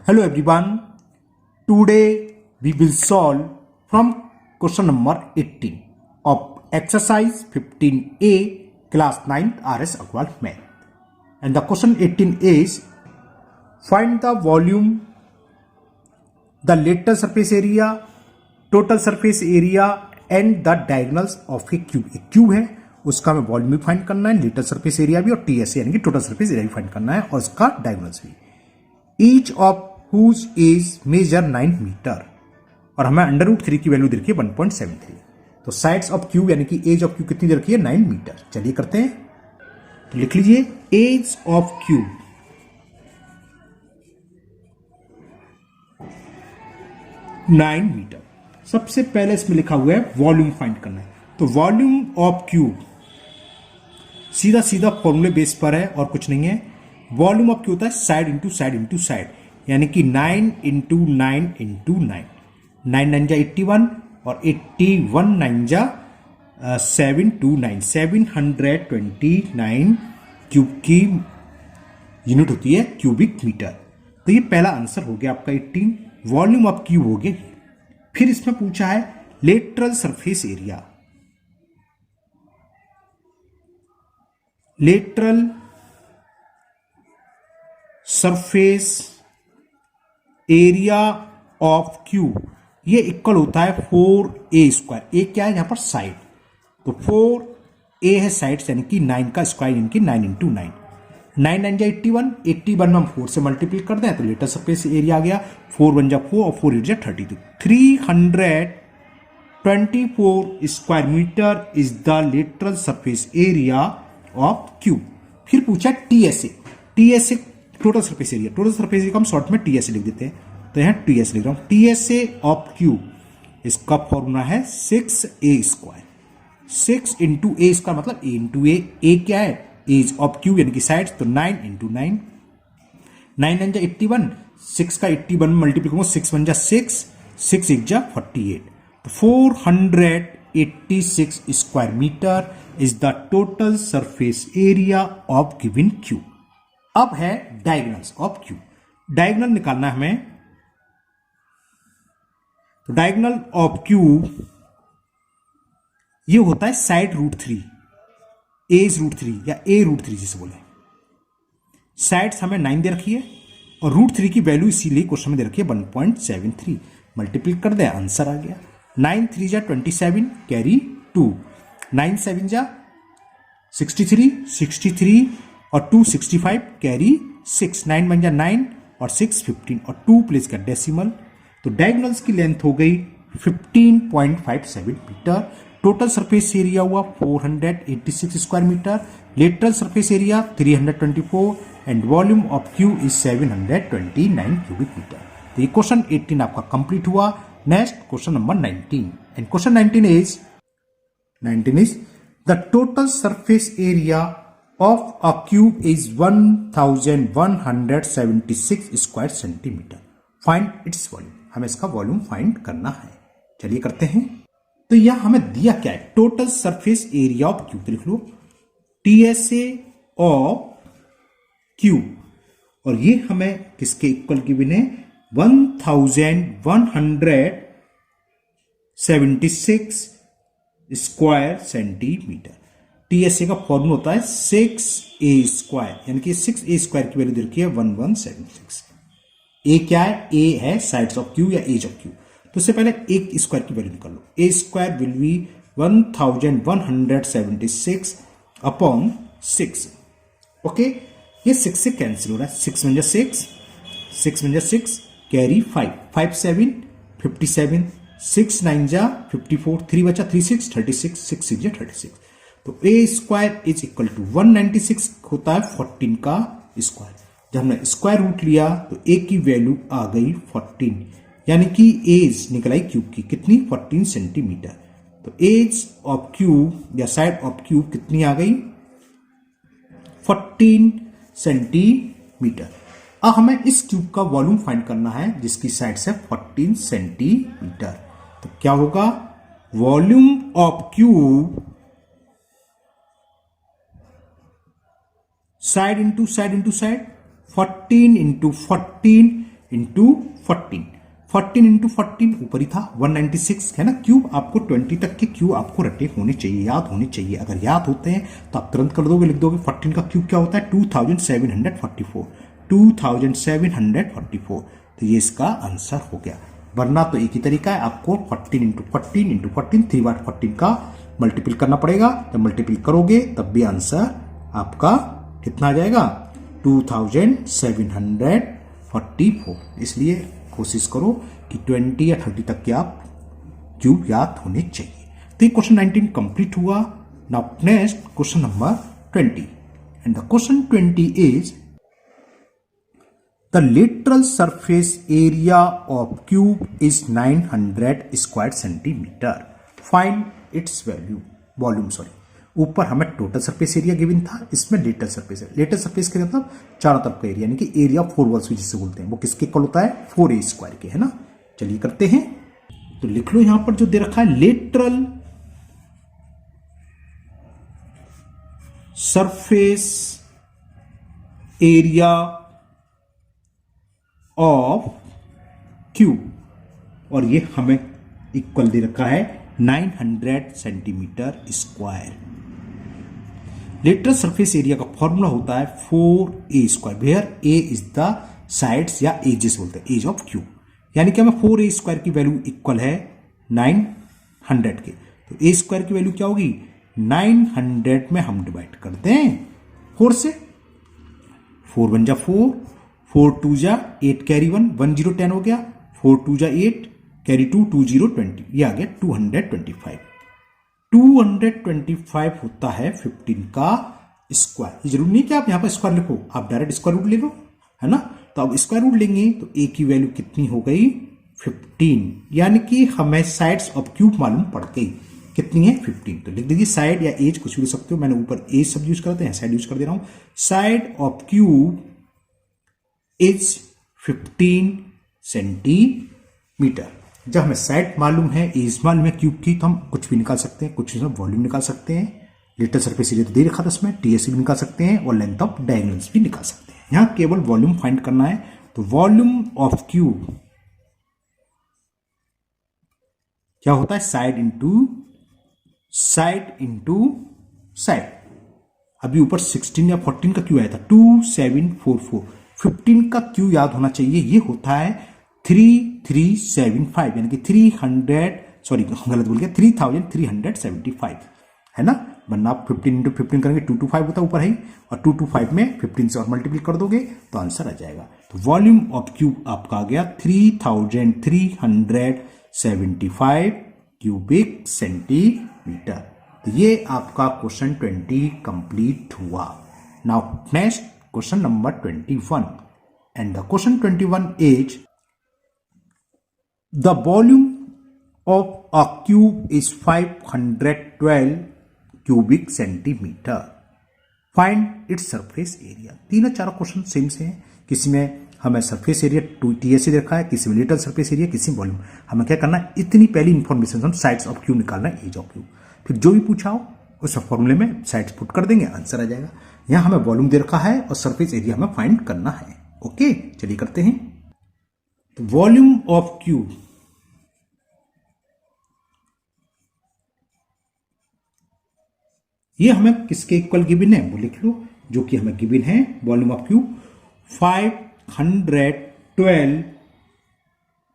Hello everyone. Today we will solve from question number 18 of exercise 15A class 9th RS Agrawal math. And the question 18 is find the volume, the lateral surface area, total surface area and the diagonals of a cube. एक cube है उसका हमें volume भी find करना है, lateral surface area भी और TS यानी कि टोटल सरफेस एरिया भी फाइंड करना है और उसका डायगोनल्स भी. Each of whose is measure 9 metre और हमें √3 की वैल्यू दे रखी है 1.73. तो साइड्स ऑफ क्यूब यानी कि एज ऑफ क्यूब कितनी दे रखी है 9 मीटर. चलिए करते हैं. तो लिख लीजिए एज ऑफ क्यूब 9 मीटर. सबसे पहले इसमें लिखा हुआ है वॉल्यूम फाइंड करना है. तो वॉल्यूम ऑफ क्यूब सीधा सीधा फॉर्मूले बेस पर है और कुछ नहीं है. वॉल्यूम ऑफ क्यूब होता है side into side into side यानी कि 9 इंटू 9 इंटू 9. 9 9 जा 81 और 81 9 जा 729 729 क्यूब की यूनिट होती है क्यूबिक मीटर. तो ये पहला आंसर हो गया आपका 18. वॉल्यूम ऑफ क्यूब हो गया. फिर इसमें पूछा है lateral surface area. Lateral surface area of cube ये इक्वल होता है 4a². ए क्या है यहां पर साइड. तो 4a है साइड यानी कि 9 का स्क्वायर यानी कि 9 इंटू 9. 9 9 जा 81 81 में हम 4 से मल्टीप्लाई कर दें तो लेटरल सरफेस एरिया आ गया 4 1 जा 4 और 4 8 जा 32. 324 square metre is the lateral surface area of cube. फिर पूछा TSA. TSA total surface area. Total surface area को हम शॉर्ट में टीएसए लिख देते हैं. तो यहां टीएस लिख रहा हूं. टीएसए ऑफ क्यूब इसका फॉर्मूला है 6a². 6 इंटू ए स्क्वायर मतलब ए इंटू ए. ए क्या है एज ऑफ क्यूब यानी कि साइड. तो 9 इंटू 9 9 9 जा 81 6 का 81 में मल्टीप्लाई करूंगा 6 1 जा 6 6 1 जा 48. तो 486 square metre is the total surface area of given cube. अब है डायगोनल्स ऑफ क्यूब. डायगोनल निकालना है हमें. तो डायगोनल ऑफ क्यूब ये होता है साइड √3 एज √3 या a √3 जिसे बोले. साइड्स हमें 9 दे रखी है और √3 की वैल्यू इसीलिए क्वेश्चन में दे रखी है 1.73. मल्टीप्लाई कर दे आंसर आ गया. 9 3 जा 27 कैरी 2 9 7 जा 63 63 और 2 65 कैरी 6 9 1 जा 9 और 6 15 और 2 प्लेस का डेसिमल. तो डायगोनल्स की लेंथ हो गई 15.57 मीटर. टोटल सरफेस एरिया हुआ 486 square metre. Lateral surface area 324 and volume of cube is 729 cubic metre. तो ये क्वेश्चन 18 आपका कंप्लीट हुआ. Next question number 19 and question 19 is the total surface area of a cube is 1176 square centimetre. Find its volume. हमें इसका volume find करना है. चलिए करते हैं. तो यह हमें दिया क्या है total surface area of cube. तो लिख लो टीएसए ऑफ क्यूब और ये हमें किसके इक्वल गिवन है 1176 स्क्वायर सेंटीमीटर. टीएसए का फॉर्मूला होता है 6a² यानी कि 6a² की वैल्यू दे रखी है 1176. ए क्या है ए है साइड्स ऑफ क्यूब या एज ऑफ क्यूब. तो इससे पहले एक स्क्वायर की वैल्यू निकाल लो. A square will be 1176 upon 6. Okay ये 6 से कैंसिल हो रहा है. 6 1 जा 6 6 1 जा 6 कैरी 5 5 7 57 6 9 जा 54 3 बचा 3 6 36 6 6 जा 36. तो ए स्क्वायर इज इक्वल टू 196 होता है 14 का स्क्वायर. जब हमने स्क्वायर रूट लिया तो ए की वैल्यू आ गई 14 यानी कि एज निकल आई क्यूब की कितनी 14 सेंटीमीटर. तो एज ऑफ क्यूब या साइड ऑफ क्यूब कितनी आ गई 14 सेंटीमीटर. अब हमें इस क्यूब का वॉल्यूम फाइंड करना है जिसकी साइड से 14 सेंटीमीटर. तो क्या होगा volume of cube side into side into side 14 into 14 into 14, 14 into 14 ऊपर ही था 196 है ना। क्यूब आपको 20 तक के क्यूब आपको रटे होने चाहिए, याद होने चाहिए। अगर याद होते हैं तो आप तुरंत कर दोगे, लिख दोगे 14 का क्यूब क्या होता है 2744, 2744। तो ये इसका आंसर हो गया। वरना तो एक ही तरीका है, आपको 14 इंटू 14 इंटू 14 3 बार 14 का मल्टीपल करना पड़ेगा। जब मल्टीपल करोगे तब भी आंसर आपका कितना आ जाएगा 2744। इसलिए कोशिश करो कि 20 या 30 तक के आप क्यूब याद होने चाहिए। तो ये क्वेश्चन 19 कंप्लीट हुआ। Now next question number 20 and the question 20 is the lateral surface area of cube is 900 square centimeter. Find its volume sorry. ऊपर हमें टोटल सरफेस एरिया गिवन था, इसमें लेटरल सरफेस है। लेटरल सरफेस का मतलब चारों तरफ का एरिया, यानी कि एरिया ऑफ 4 वॉल्स भी जिसे बोलते हैं, वो किसके इक्वल होता है 4a स्क्वायर के, है ना। चलिए करते हैं। तो लिख लो यहां पर जो दे रखा है lateral surface area of cube, और ये हमें इक्वल दे रखा है 900 centimetre square. Lateral surface area का फॉर्मूला होता है 4a square, where a is the sides या एजेस बोलते हैं, एज ऑफ क्यूब। यानी कि हमें 4a स्क्वायर की वैल्यू इक्वल है 900 के। तो a स्क्वायर की वैल्यू क्या होगी 900 में हम डिवाइड करते हैं 4 से, 4 1 जा 4, 4 2 जा 8 कैरी 1, 1 0 10 हो गया, 4 2 जा 8 कैरी 2 2 0 20, ये आ गया 225। 225 होता है 15 का स्क्वायर। ये जरूरी नहीं कि आप यहां पर स्क्वायर लिखो, आप डायरेक्ट स्क्वायर रूट ले लो, है ना। तो अब स्क्वायर रूट लेंगे तो a की वैल्यू कितनी हो गई 15, यानी कि हमें साइड्स ऑफ क्यूब मालूम पड़ गई, कितनी है 15। तो लिख दीजिए साइड या एज कुछ भी लिख सकते हो, मैंने ऊपर एज सब यूज करते हैं, साइड यूज कर दे रहा हूं। Side of cube is 15 centimetre. जब हमें साइड मालूम है, एज मालूम है क्यूब की, तो हम कुछ भी निकाल सकते हैं, कुछ वॉल्यूम निकाल सकते हैं। लेटरल सरफेस एरिया तो दे रखा था इसमें, टीएससी भी निकाल सकते हैं और लेंथ ऑफ डायगोनल्स भी निकाल सकते हैं। यहां केवल वॉल्यूम फाइंड करना है। तो वॉल्यूम ऑफ क्यूब क्या होता है साइड इंटू साइड। अभी ऊपर 16 या 14 का क्यू आया था 2744, 15 का क्यू याद होना चाहिए, ये होता है 3375, यानी कि 300 सॉरी गलत बोल गया 3375, है ना। वरना आप 15 इंटू 15 करेंगे 225 होता है ऊपर है, और 225 में 15 से और मल्टीप्लाई कर दोगे तो आंसर आ जाएगा। तो वॉल्यूम ऑफ क्यूब आपका आ गया 3375 क्यूबिक सेंटीमीटर। तो ये आपका क्वेश्चन 20 कंप्लीट हुआ। Now next question number 21 and the question 21 is the volume of a cube is 512 cubic centimetre. Find its surface area. तीनों चारों क्वेश्चन सेम से हैं, किसी में हमें सरफेस एरिया टीएससी देखा है, किसी में लेटरल सरफेस एरिया, किसी में वॉल्यूम। हमें क्या करना है, इतनी पहली इंफॉर्मेशन हम साइड्स ऑफ क्यूब निकालना है, एज ऑफ क्यूब। फिर जो भी पूछा हो उस फॉर्मूले में साइड्स पुट कर देंगे, आंसर आ जाएगा। यहां हमें वॉल्यूम दे रखा है और सरफेस एरिया हमें फाइंड करना है। ओके चलिए करते हैं। तो वॉल्यूम ऑफ क्यूब ये हमें किसके इक्वल गिवन है वो लिख लो, जो कि हमें गिवन है volume of cube 512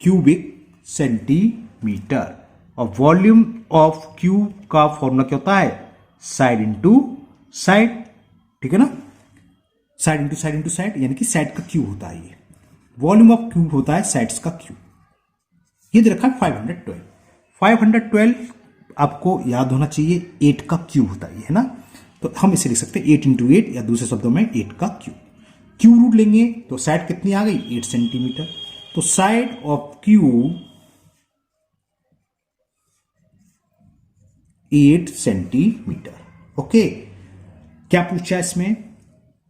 cubic centimetre. और वॉल्यूम ऑफ क्यूब का फॉर्मूला क्या होता है साइड इंटू साइड, ठीक है ना। Side into side into side, यानी कि साइड का क्यूब होता है ये। वॉल्यूम ऑफ क्यूब होता है साइड्स का क्यूब। ये दे रखा है 512। 512 आपको याद होना चाहिए 8 का क्यूब होता है, है ना। तो हम इसे लिख सकते हैं 8 इंटू 8, या दूसरे शब्दों में 8 का क्यूब। क्यूब रूट लेंगे तो साइड कितनी आ गई 8 सेंटीमीटर। तो side of cube 8 centimetre. Okay क्या पूछा है इसमें,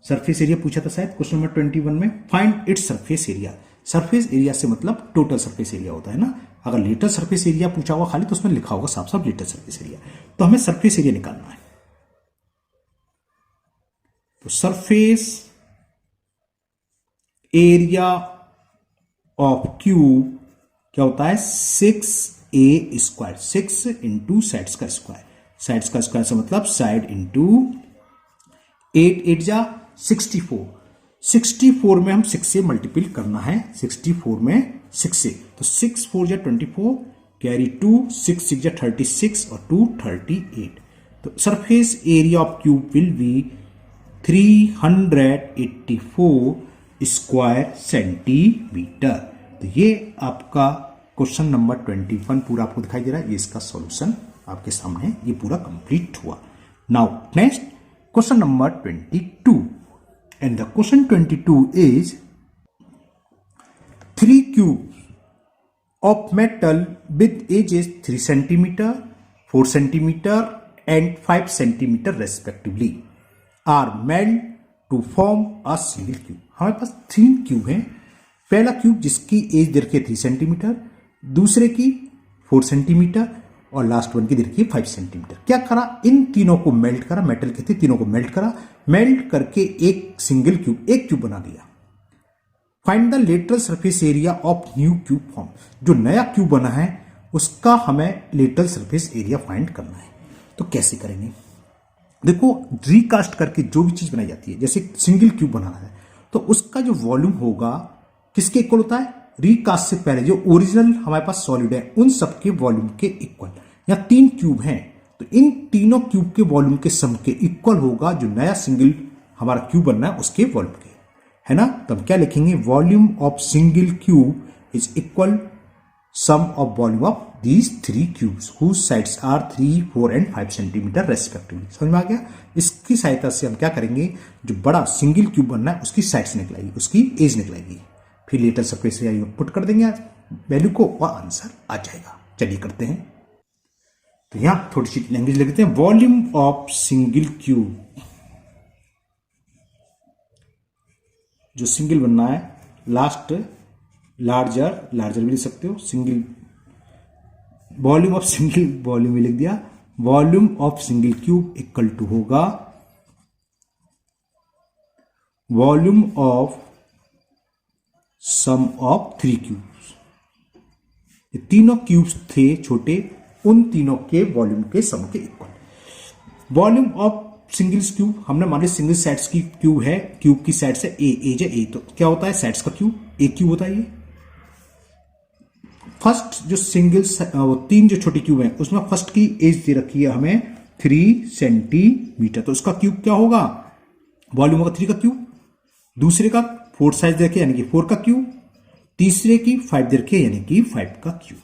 सरफेस एरिया पूछा था शायद क्वेश्चन नंबर 21 में। Find its surface area. Surface area से मतलब टोटल सरफेस एरिया होता है ना। अगर लेटरल सरफेस एरिया पूछा हुआ खाली तो उसमें लिखा होगा साफ साफ लेटरल सरफेस एरिया। तो हमें सरफेस एरिया निकालना है। तो सरफेस एरिया ऑफ क्यूब क्या होता है 6a², 6 इंटू साइड्स का स्क्वायर, साइड्स का स्क्वायर से मतलब साइड इंटू 8 8 जा 64, 64 में हम 6 से मल्टीपल करना है, 64 में 6 से, तो 6 4 जा 24 कैरी 2, 6 6 जा 36 और 2 38, तो surface area of cube will be 384 square centimetre. तो ये आपका क्वेश्चन नंबर 21 पूरा आपको दिखाई दे रहा है, ये इसका सॉल्यूशन आपके सामने ये पूरा कंप्लीट हुआ। Now next question number 22 and the question 22 is 3 cube of metal with edges 3 centimeter, 4 centimeter and 5 centimeter respectively are made to form a single cube। हमारे पास 3 क्यूब हैं, पहला क्यूब जिसकी एज दे रखी है 3 सेंटीमीटर, दूसरे की 4 centimetre और last one की दे रखी है 5 सेंटीमीटर। क्या करा, इन तीनों को मेल्ट करा, मेटल के थे तीनों को मेल्ट करा, मेल्ट करके एक सिंगल क्यूब, एक क्यूब बना दिया। Find the lateral surface area of new cube form, जो नया क्यूब बना है उसका हमें लेटरल सरफेस एरिया फाइंड करना है। तो कैसे करेंगे, देखो रिकास्ट करके जो भी चीज बनाई जाती है, जैसे सिंगल क्यूब बनाना है तो उसका जो वॉल्यूम होगा किसके इक्वल होता है, रिकास्ट से पहले जो ओरिजिनल हमारे पास सॉलिड है उन सबके वॉल्यूम के इक्वल। यहाँ 3 क्यूब हैं तो इन तीनों क्यूब के वॉल्यूम के सम के इक्वल होगा जो नया सिंगल हमारा क्यूब बनना है उसके वॉल्यूम के, है ना। तो हम क्या लिखेंगे, volume of single cube is equal sum of volume of these 3 cubes whose sides are 3 4 and 5 centimetre respectively. समझ में आ गया। इसकी सहायता से हम क्या करेंगे, जो बड़ा सिंगल क्यूब बनना है उसकी साइड्स निकलाएगी, उसकी एज निकलाएगी, फिर लेटर सरफेस एरिया पुट कर देंगे वैल्यू को और आंसर आ जाएगा। चलिए करते हैं। तो यहां थोड़ी सी लैंग्वेज लिख देते हैं, वॉल्यूम ऑफ सिंगल क्यूब, जो सिंगल बनना है लास्ट लार्जर, लार्जर भी लिख सकते हो, single volume of single, volume भी लिख दिया, volume of single cube equal to होगा volume of sum of 3 cubes. ये तीनों क्यूब्स थे छोटे, उन तीनों के वॉल्यूम के सम के equal. Volume of single cube हमने मान लिया सिंगल साइड्स की क्यूब है, क्यूब की साइड से एज है ए, तो क्या होता है साइड्स का क्यूब, ए क्यूब होता है ये। फर्स्ट जो सिंगल वो 3 जो छोटी क्यूब है उसमें फर्स्ट की एज दे रखी है हमें 3 सेंटीमीटर, तो उसका क्यूब क्या होगा, वॉल्यूम होगा 3 का क्यूब। दूसरे का 4 साइज दे रखे यानी कि 4 का क्यूब, तीसरे की 5 दे रखे यानी कि 5 का क्यूब।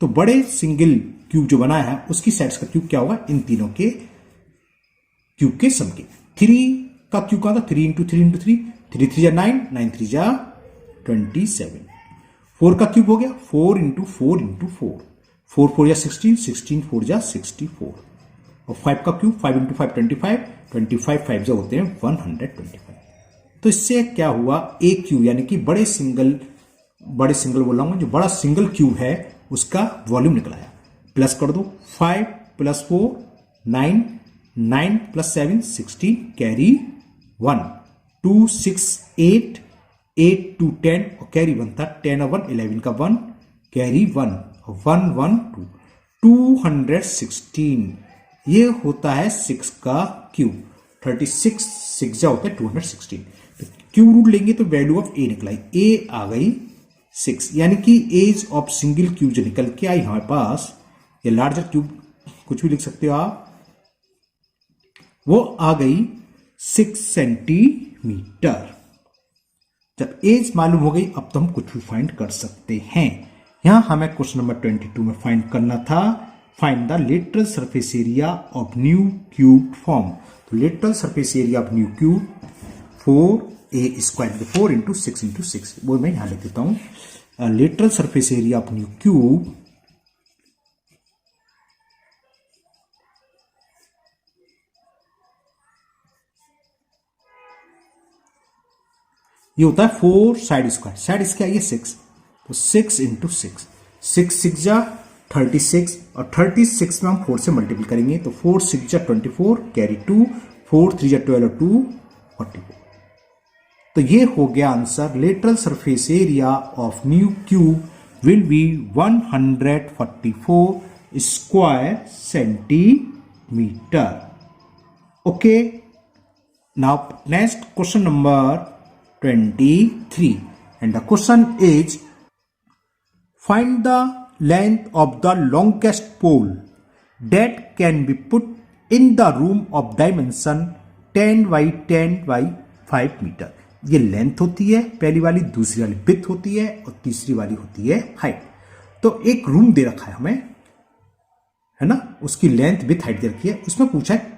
तो बड़े सिंगल क्यूब जो बनाया है उसकी साइड्स का क्यूब क्या होगा, इन तीनों के क्यूब के सम के। 3 का क्यूब का था 3 इंटू 3 इंटू 3, 3 3 जा 9, 9 3 जा 27। 4 का क्यूब हो गया 4 इंटू 4 इंटू 4, 4 4 जा 16, 16 4 जा 64। और 5 का क्यूब 5 इंटू 5 25, 25 5 जो होते हैं 125। तो इससे क्या हुआ, एक क्यूब यानी कि बड़े सिंगल बोल रहा हूं, जो बड़ा सिंगल क्यूब है उसका वॉल्यूम निकलाया। प्लस कर दो 5 प्लस 4 9, 9 प्लस 7 16 कैरी 1, 2 6 8, 8 2 10 और कैरी 1 था, 10 और 1 11 का 1 कैरी 1 1 1 2 216। ये होता है 6 का क्यूब, 36 6 जा होता है 216। तो क्यूब रूट लेंगे तो वैल्यू ऑफ ए निकलाई, ए आ गई 6, यानी कि एज ऑफ सिंगल क्यूब जो निकल के आई हमारे पास, या लार्जर क्यूब कुछ भी लिख सकते हो आप, वो आ गई 6 सेंटीमीटर। जब एज मालूम हो गई अब तो हम कुछ भी फाइंड कर सकते हैं। यहां हमें क्वेश्चन नंबर 22 में फाइंड करना था, find the lateral surface area of new cube form. तो lateral surface area of new cube 4a², 4 into 6 into 6, वो मैं यहां लिख देता हूं। Lateral surface area of new cube ये होता है 4 साइड स्क्वायर, साइड स्क्वायर ये 6, तो 6 इंटू 6, 6 6 जा 36 और 36 में हम 4 से मल्टीपल करेंगे तो 4 6 जा 24 कैरी 2, 4 3 जा 12 और 2 44। तो ये हो गया answer. Lateral surface area of new cube will be 144 square centimetre. Okay, now next question number 23 and the question is find the length of the longest pole that can be put in the room of dimension 10 by 10 by 5 metre. ये length होती है पहली वाली, दूसरी वाली width होती है और तीसरी वाली होती है हाइट। तो एक रूम दे रखा है हमें, है ना, उसकी लेंथ विथ हाइट दे रखी है। उसमें पूछा है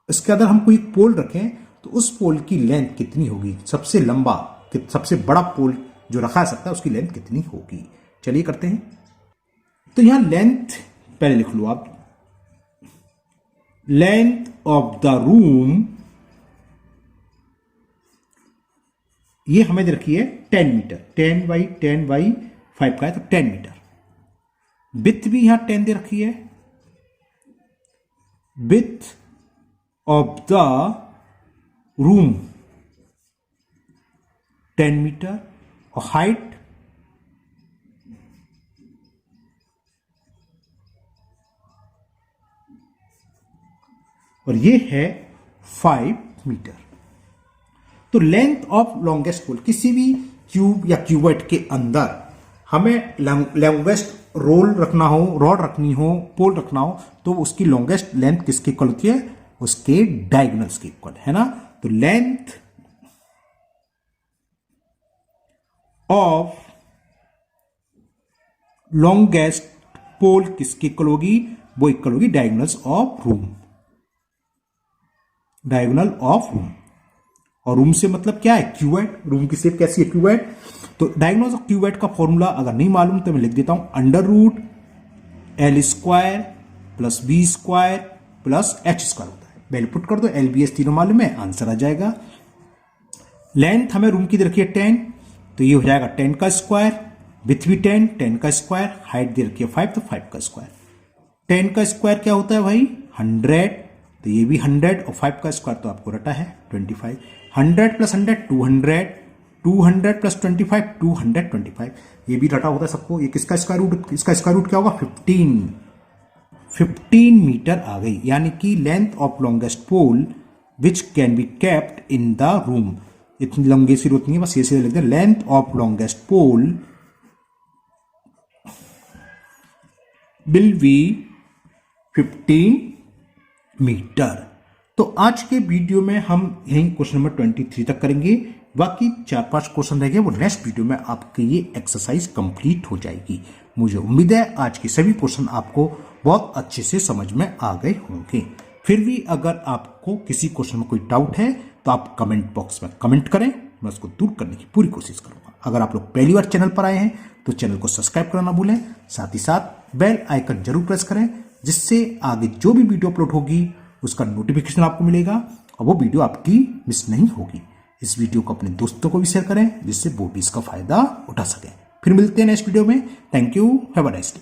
इसके अंदर हम कोई पोल रखें तो उस पोल की लेंथ कितनी होगी, सबसे लंबा सबसे बड़ा पोल जो रखा जा सकता है उसकी लेंथ कितनी होगी। चलिए करते हैं। तो यहां लेंथ पहले लिख लो आप, लेंथ ऑफ द रूम ये हमें दे रखी है 10 मीटर, 10 बाई 10 बाई 5 का है तो 10 मीटर। विड्थ भी यहां 10 दे रखी है। Width of the room 10 metre और हाइट और ये है 5 मीटर। तो लेंथ ऑफ लॉन्गेस्ट पोल, किसी भी क्यूब या क्यूबॉइड के अंदर हमें लॉन्गेस्ट रोल रखना हो, रॉड रखनी हो, पोल रखना हो, तो उसकी लॉन्गेस्ट लेंथ किसके इक्वल होती है, उसके डायगोनल्स के इक्वल, है ना। तो लेंथ ऑफ लॉन्गेस्ट पोल किसकी इक्वल होगी, वो इक्वल होगी diagonals of room, diagonal of room. और रूम से मतलब क्या है, क्यूबॉइड। रूम की शेप कैसी है, क्यूबॉइड। तो डायगोनल्स ऑफ क्यूबॉइड का फॉर्मूला अगर नहीं मालूम तो मैं लिख देता हूं, under root L square plus B square plus H square होता है। वैल्यू पुट कर दो, एल बी एस तीनों मालूम है, आंसर आ जाएगा। लेंथ हमें रूम की दे रखी है 10, तो ये हो जाएगा 10 का स्क्वायर, विथ भी 10, 10 का स्क्वायर, हाइट दे रखी है 5 तो 5 का स्क्वायर। 10 का स्क्वायर क्या होता है भाई, 100, तो ये भी 100 और 5 का स्क्वायर तो आपको रटा है 25। 100 प्लस 100 200, 200 प्लस 25 225, ये भी रटा होता है सबको। ये किसका स्क्वायर रूट, इसका स्क्वायर रूट क्या होगा 15 मीटर आ गई। यानी कि length of longest pole which can be kept in the room, इतनी लंबी सी जरूरत नहीं है, बस ये सीधे लिख दें, length of longest pole will be 15 metre. तो आज के वीडियो में हम यही क्वेश्चन नंबर 23 तक करेंगे, बाकी 4-5 क्वेश्चन रह गए, वो नेक्स्ट वीडियो में आपकी ये एक्सरसाइज कंप्लीट हो जाएगी। मुझे उम्मीद है आज के सभी क्वेश्चन आपको बहुत अच्छे से समझ में आ गए होंगे। फिर भी अगर आपको किसी क्वेश्चन में कोई डाउट है तो आप कमेंट बॉक्स में कमेंट करें, मैं उसको दूर करने की पूरी कोशिश करूंगा। अगर आप लोग पहली बार चैनल पर आए हैं तो चैनल को सब्सक्राइब करना ना भूलें, साथ ही साथ बेल आइकन जरूर प्रेस करें, जिससे आगे जो भी वीडियो अपलोड होगी उसका नोटिफिकेशन आपको मिलेगा और वो वीडियो आपकी मिस नहीं होगी। इस वीडियो को अपने दोस्तों को भी शेयर करें, जिससे वो भी इसका फायदा उठा सकें। फिर मिलते हैं नेक्स्ट वीडियो में। Thank you, have a nice day.